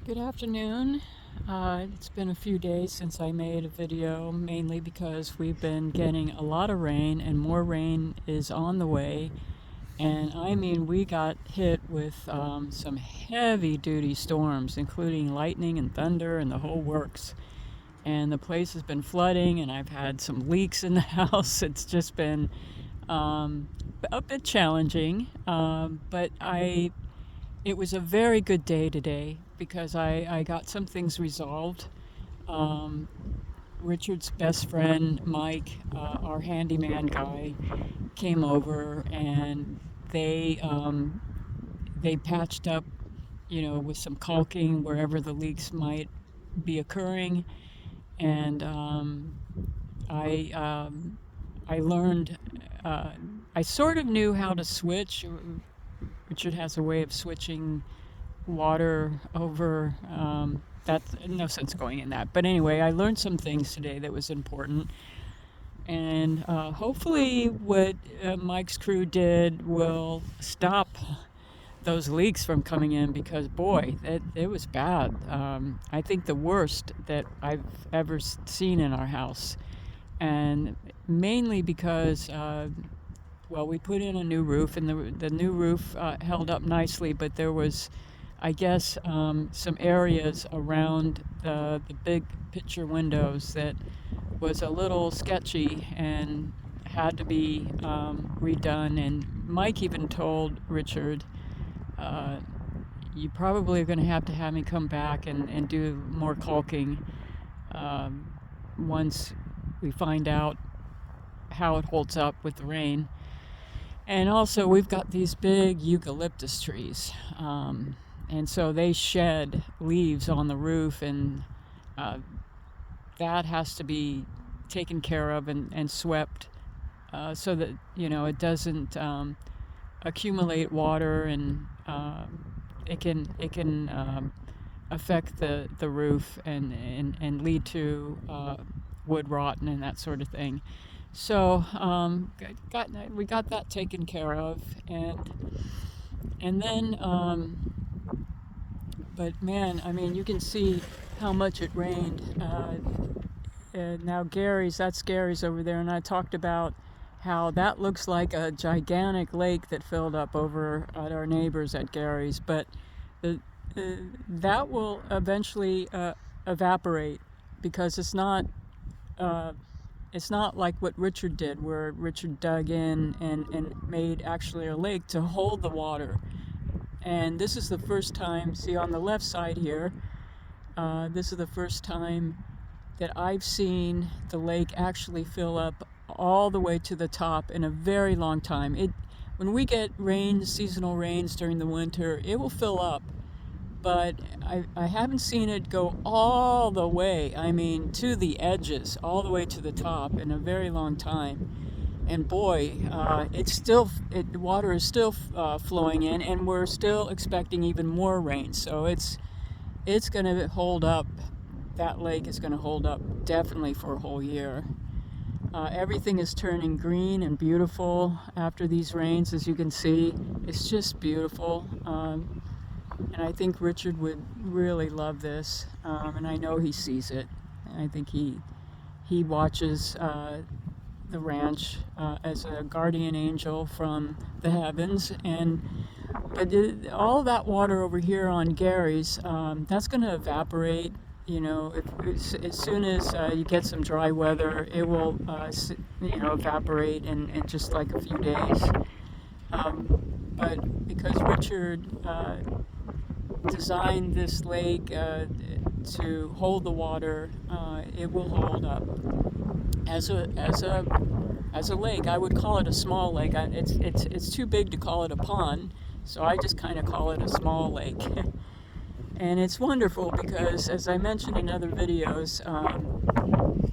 Good afternoon. It's been a few days since I made a video, mainly because we've been getting a lot of rain and more rain is on the way. And I mean, we got hit with some heavy duty storms, including lightning and thunder and the whole works. And the place has been flooding, and I've had some leaks in the house. It's just been um, a bit challenging, but it was a very good day today because I got some things resolved. Um, Richard's best friend, Mike, our handyman guy, came over and they patched up, with some caulking wherever the leaks might be occurring. And I I learned uh, I sort of knew how to switch. Richard has a way of switching water over. That's no sense going in that. But anyway, I learned some things today that was important. And hopefully, what Mike's crew did will stop those leaks from coming in because, boy, it was bad. I think the worst that I've ever seen in our house. And mainly because well, we put in a new roof, and the new roof held up nicely, but there was, I guess, some areas around the big picture windows that was a little sketchy and had to be redone. And Mike even told Richard, uh, "You probably are going to have me come back and do more caulking um, once we find out how it holds up with the rain." And also, we've got these big eucalyptus trees. And so they shed leaves on the roof, and uh, that has to be taken care of and swept so that, it doesn't accumulate water and it can affect the roof and lead to wood rot and that sort of thing. So we got that taken care of, and then but man, I mean, you can see how much it rained. Now that's Gary's over there, and I talked about how that looks like a gigantic lake that filled up over at our neighbors at Gary's, but the, uh, that will eventually evaporate because uh, it's not like what Richard did, where Richard dug in and made actually a lake to hold the water. And this is the first time, see on the left side here, this is the first time that I've seen the lake actually fill up all the way to the top in a very long time. When we get rains, seasonal rains during the winter, it will fill up, but I haven't seen it go all the way, I mean, to the edges, all the way to the top in a very long time. And boy, the water is still flowing in, and we're still expecting even more rain. So it's going to hold up. That lake is going to hold up definitely for a whole year. Everything is turning green and beautiful after these rains, as you can see. It's just beautiful. And I think Richard would really love this. And I know he sees it. I think he watches the ranch as a guardian angel from the heavens. But all that water over here on Gary's, that's going to evaporate. As soon as you get some dry weather, it will, evaporate in just like a few days. But because Richard designed this lake to hold the water, it will hold up as a lake. I would call it a small lake. It's too big to call it a pond, so I just kind of call it a small lake. And it's wonderful because, as I mentioned in other videos,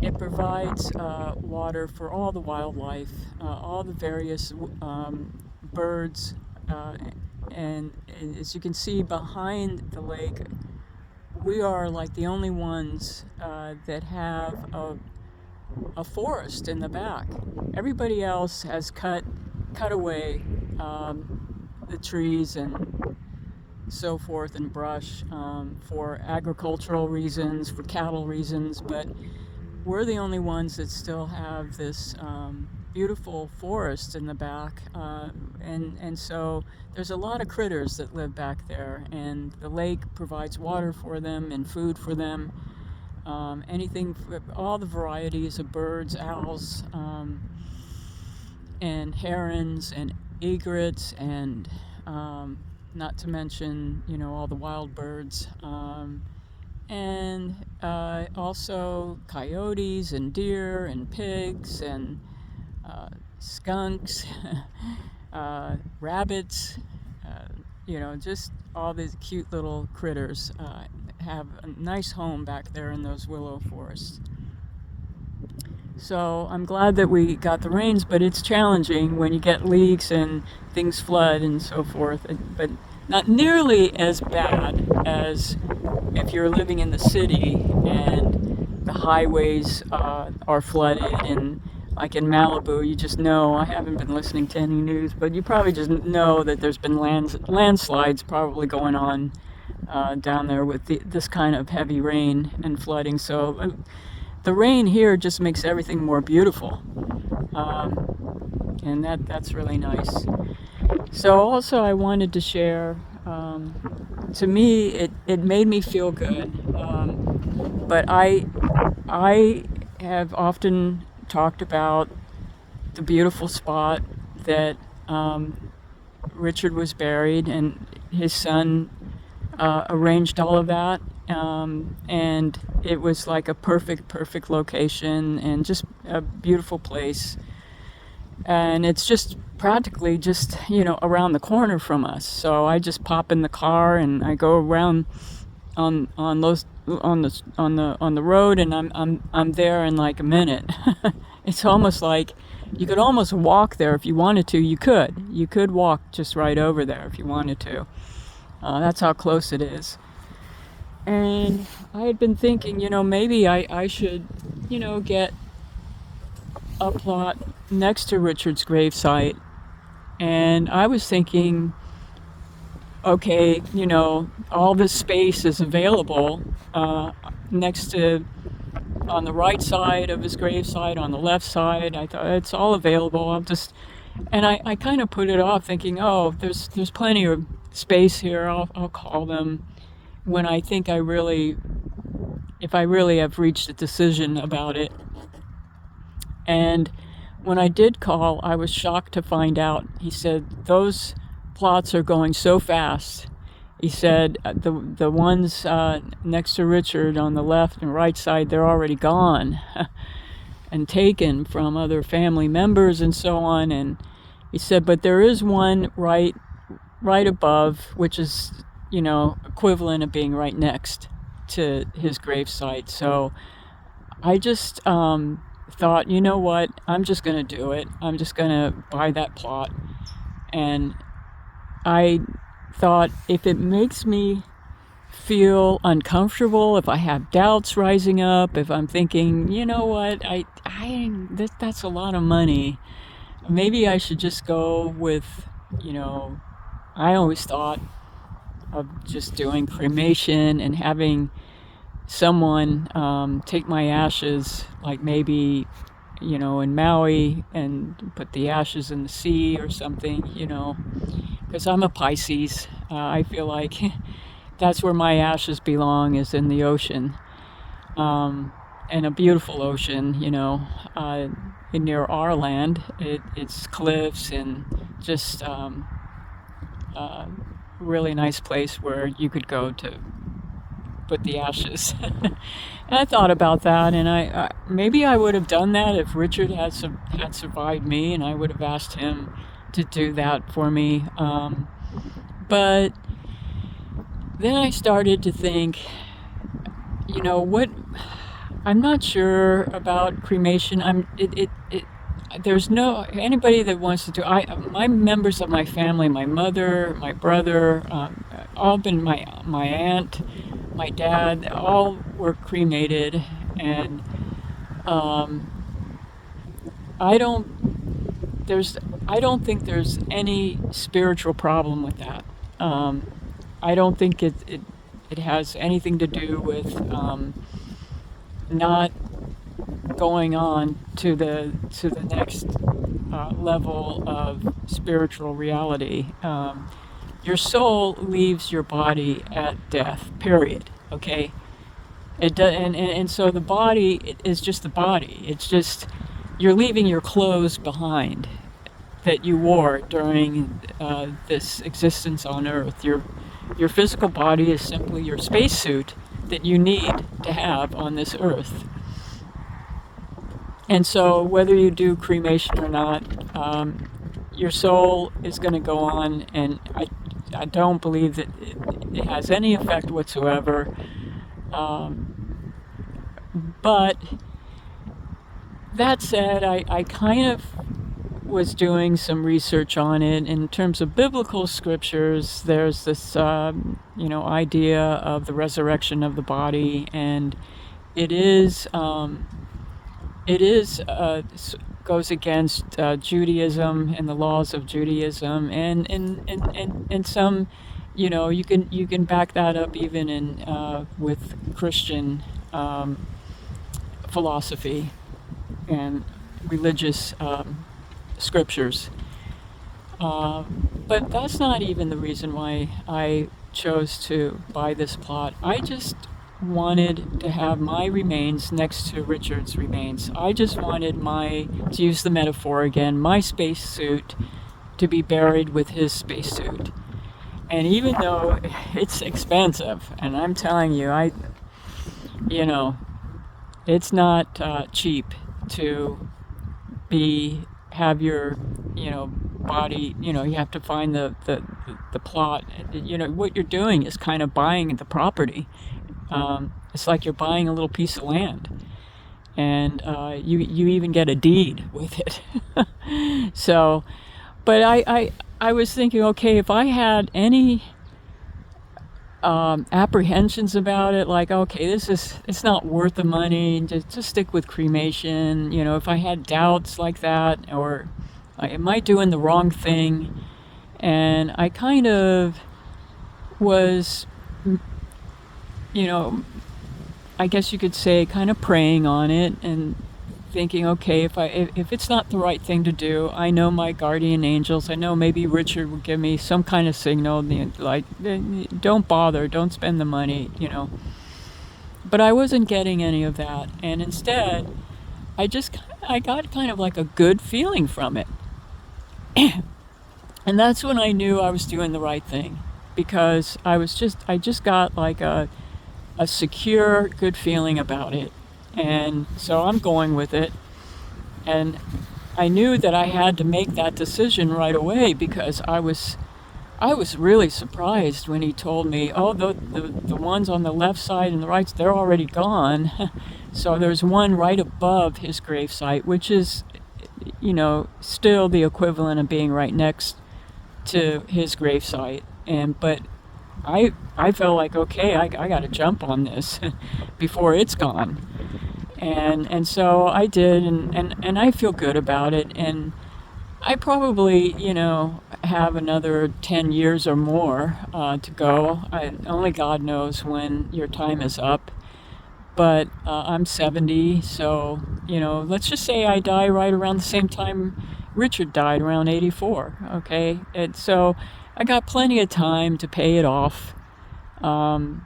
it provides water for all the wildlife, all the various birds, and as you can see behind the lake, we are like the only ones that have a forest in the back. Everybody else has cut away the trees and so forth and brush for agricultural reasons, for cattle reasons, but we're the only ones that still have this beautiful forest in the back, and so there's a lot of critters that live back there, and the lake provides water for them and food for them. Anything, all the varieties of birds, owls, and herons and egrets, and not to mention, all the wild birds. And also coyotes and deer and pigs and skunks, rabbits, just all these cute little critters have a nice home back there in those willow forests. So I'm glad that we got the rains, but it's challenging when you get leaks and things flood and so forth, but not nearly as bad as if you're living in the city and the highways are flooded. And like in Malibu, you just know, I haven't been listening to any news, but you probably just know that there's been landslides probably going on down there with this kind of heavy rain and flooding. So the rain here just makes everything more beautiful, and that's really nice. So also I wanted to share, to me it made me feel good, but I have often talked about the beautiful spot that Richard was buried, and his son arranged all of that, and it was like a perfect location and just a beautiful place. And it's just practically just around the corner from us. So I just pop in the car and I go around on the road, and I'm there in like a minute. It's almost like you could almost walk there if you wanted to. You could walk just right over there if you wanted to. That's how close it is. And I had been thinking, maybe I should, get a plot next to Richard's gravesite. And I was thinking, okay, all this space is available next to, on the right side of his gravesite, on the left side. I thought it's all available. And I kind of put it off, thinking, oh, there's plenty of space here. I'll call them when I think if I really have reached a decision about it. And when I did call, I was shocked to find out. He said, those plots are going so fast. He said, the ones next to Richard on the left and right side, they're already gone and taken from other family members and so on. And he said, but there is one right above, which is, equivalent of being right next to his gravesite. So I just thought, you know what, I'm just going to do it. I'm just going to buy that plot. And I thought, if it makes me feel uncomfortable, if I have doubts rising up, if I'm thinking, you know what, that's a lot of money, maybe I should just go with, I always thought of just doing cremation and having someone take my ashes, like maybe, in Maui, and put the ashes in the sea or something, because I'm a Pisces. I feel like that's where my ashes belong, is in the ocean, and a beautiful ocean, near our land. It's cliffs and just really nice place where you could go to put the ashes. And I thought about that, and I maybe I would have done that if Richard had survived me, and I would have asked him to do that for me. But then I started to think, what? I'm not sure about cremation. There's no anybody that wants to do. My members of my family, my mother, my brother, all been my aunt, my dad, all were cremated, and I don't think there's any spiritual problem with that. I don't think it has anything to do with not going on to the next level of spiritual reality. Your soul leaves your body at death. Period. Okay. It does, and so the body is just the body. It's just you're leaving your clothes behind that you wore during this existence on Earth. Your physical body is simply your spacesuit that you need to have on this Earth. And so, whether you do cremation or not, your soul is going to go on, and I don't believe that it has any effect whatsoever. But that said, I kind of was doing some research on it. In terms of biblical scriptures, there's this idea of the resurrection of the body, and it goes against Judaism and the laws of Judaism, and some, you can back that up even in with Christian philosophy and religious scriptures. But that's not even the reason why I chose to buy this plot. I just wanted to have my remains next to Richard's remains. I just wanted to use the metaphor again, my spacesuit to be buried with his spacesuit. And even though it's expensive, and I'm telling you, it's not cheap to have your, body, you have to find the plot. What you're doing is kind of buying the property. It's like you're buying a little piece of land, and you even get a deed with it. So, but I was thinking, okay, if I had any apprehensions about it, like, okay, it's not worth the money, just stick with cremation. If I had doubts like that, or am I doing the wrong thing? And I kind of was, I guess you could say, kind of praying on it and thinking, okay, if it's not the right thing to do, I know my guardian angels. I know maybe Richard would give me some kind of signal, like, don't bother, don't spend the money, But I wasn't getting any of that, and instead, I got kind of like a good feeling from it. And that's when I knew I was doing the right thing, because I just got like a secure, good feeling about it. And so I'm going with it. And I knew that I had to make that decision right away, because I was really surprised when he told me, oh, the ones on the left side and the right, they're already gone. So there's one right above his gravesite, which is, still the equivalent of being right next to his gravesite. But I felt like, okay, I got to jump on this before it's gone. And so I did, and I feel good about it. And I probably, have another 10 years or more to go. Only God knows when your time is up. But I'm 70, so, let's just say I die right around the same time Richard died, around 84, okay? And so I got plenty of time to pay it off. So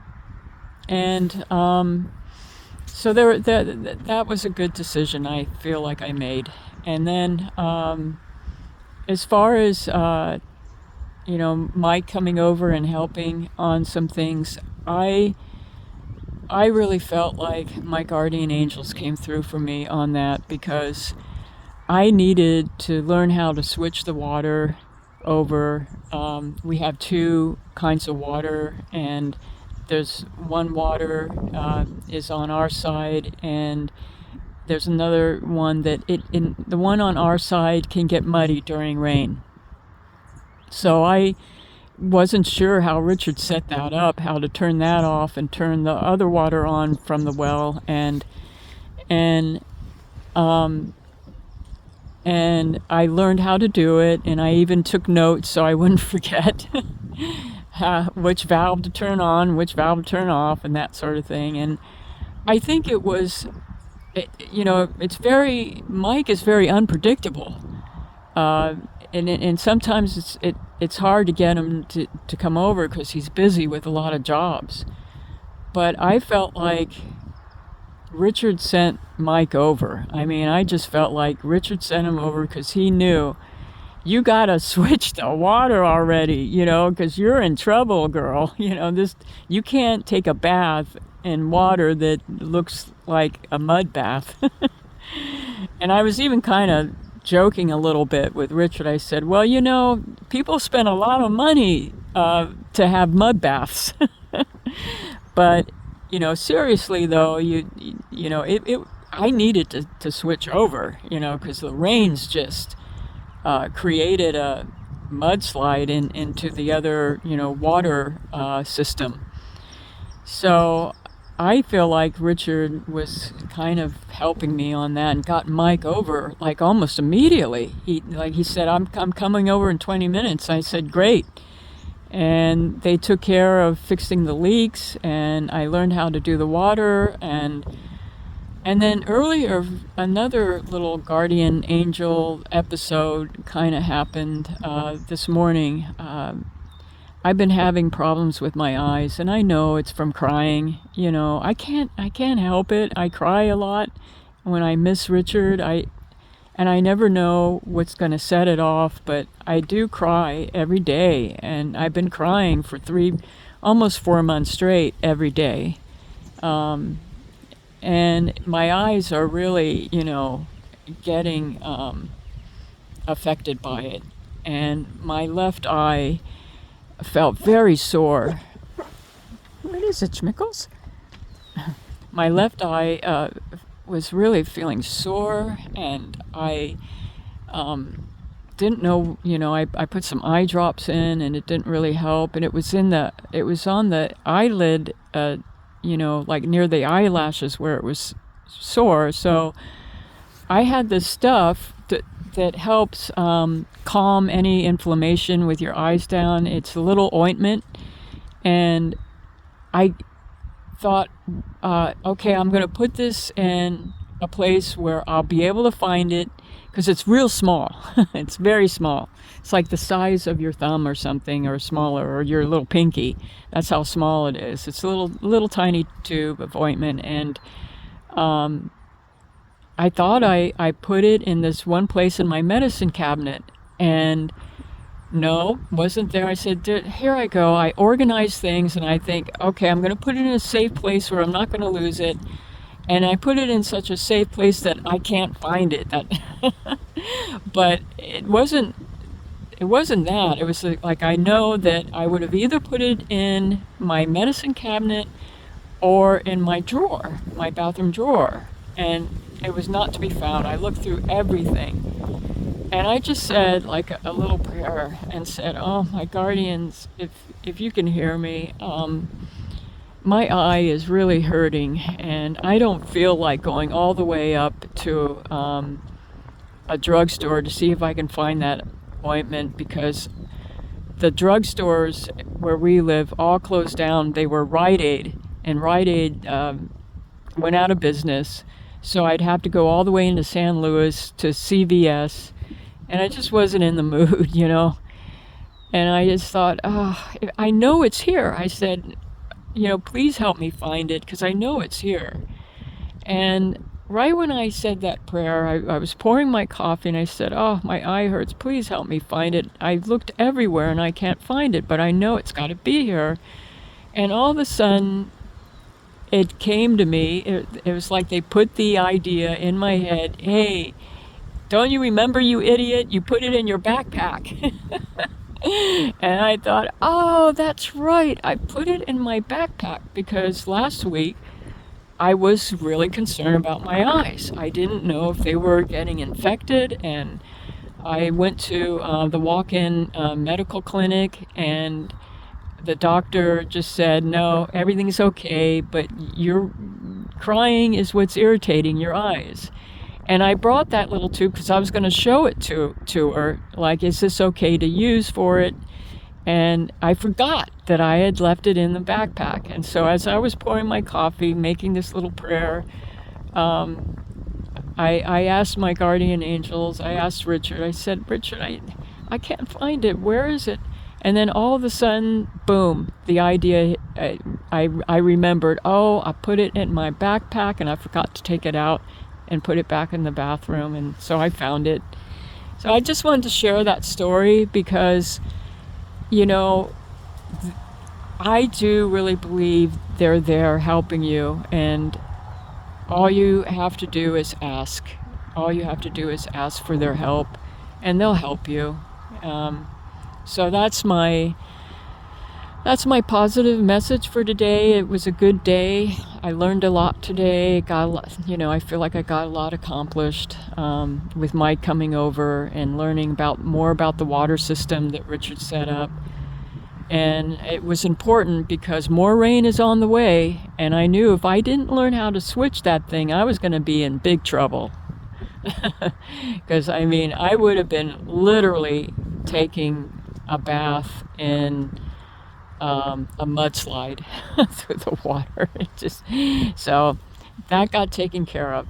that was a good decision I feel like I made. And then as far as, Mike coming over and helping on some things, I really felt like my guardian angels came through for me on that, because I needed to learn how to switch the water over. We have two kinds of water, and there's one water is on our side, and there's another one that the one on our side can get muddy during rain. So I wasn't sure how Richard set that up, how to turn that off and turn the other water on from the well, and I learned how to do it, and I even took notes so I wouldn't forget which valve to turn on, which valve to turn off, and that sort of thing. And I think it was, Mike is very unpredictable. And sometimes it's hard to get him to come over because he's busy with a lot of jobs. But I felt like Richard sent Mike over. I mean, I just felt like Richard sent him over because he knew, you gotta switch the water already, because you're in trouble, girl. You can't take a bath in water that looks like a mud bath. And I was even kind of joking a little bit with Richard. I said, well, people spend a lot of money to have mud baths. But, seriously though, I needed to switch over, because the rains just created a mudslide into the other, water system. So I feel like Richard was kind of helping me on that and got Mike over like almost immediately. He said, I'm coming over in 20 minutes. I said, great. And they took care of fixing the leaks, and I learned how to do the water. And then earlier, another little guardian angel episode kind of happened this morning. I've been having problems with my eyes, and I know it's from crying. I can't help it. I cry a lot when I miss Richard. And I never know what's going to set it off, but I do cry every day, and I've been crying for almost 4 months straight every day. And my eyes are really, getting affected by it. And my left eye felt very sore. What is it, Schmickles? My left eye was really feeling sore, and I didn't know, I put some eye drops in, and it didn't really help. And it was on the eyelid, like near the eyelashes where it was sore. So I had this stuff that helps calm any inflammation with your eyes down. It's a little ointment, and I thought, okay, I'm going to put this in a place where I'll be able to find it, because it's real small. It's very small. It's like the size of your thumb or something, or smaller, or your little pinky. That's how small it is. It's a little tiny tube of ointment, and I thought I put it in this one place in my medicine cabinet, and no, wasn't there. I said, here I go. I organize things, and I think, okay, I'm going to put it in a safe place where I'm not going to lose it. And I put it in such a safe place that I can't find it. But it wasn't that. It was like, I know that I would have either put it in my medicine cabinet or in my drawer, my bathroom drawer. And it was not to be found. I looked through everything. And I just said like a little prayer and said, oh, my guardians, if you can hear me, my eye is really hurting, and I don't feel like going all the way up to a drugstore to see if I can find that ointment, because the drugstores where we live all closed down. They were Rite Aid, and Rite Aid went out of business. So I'd have to go all the way into San Luis to CVS. And I just wasn't in the mood, And I just thought, oh, I know it's here. I said, please help me find it, because I know it's here. And right when I said that prayer, I was pouring my coffee, and I said, oh, my eye hurts. Please help me find it. I've looked everywhere, and I can't find it, but I know it's got to be here. And all of a sudden, it came to me. It was like they put the idea in my head, hey, don't you remember, you idiot? You put it in your backpack. And I thought, oh, that's right. I put it in my backpack because last week I was really concerned about my eyes. I didn't know if they were getting infected, and I went to the walk-in medical clinic, and the doctor just said, no, everything's okay, but your crying is what's irritating your eyes. And I brought that little tube because I was going to show it to her, like, is this okay to use for it? and I forgot that I had left it in the backpack. And so as I was pouring my coffee, making this little prayer, I asked my guardian angels, I asked Richard, I said, Richard, I can't find it. Where is it? And then all of a sudden, boom, the idea, I remembered, oh, I put it in my backpack and I forgot to take it out and put it back in the bathroom. And so I found it. So I just wanted to share that story because, you know, I do really believe they're there helping you, and all you have to do is ask. All you have to do is ask for their help, and they'll help you. So that's my positive message for today. It was a good day. I learned a lot today. Got a lot, I feel like I got a lot accomplished with Mike coming over and learning more about the water system that Richard set up. And it was important because more rain is on the way, and I knew if I didn't learn how to switch that thing, I was going to be in big trouble. Because, I would have been literally taking a bath in a mudslide through the water. So that got taken care of.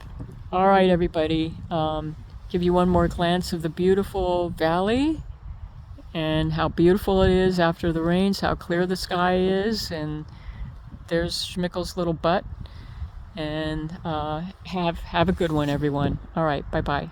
All right, everybody. Give you one more glance of the beautiful valley and how beautiful it is after the rains, how clear the sky is, and there's Schmickel's little butt. And have a good one, everyone. All right, bye-bye.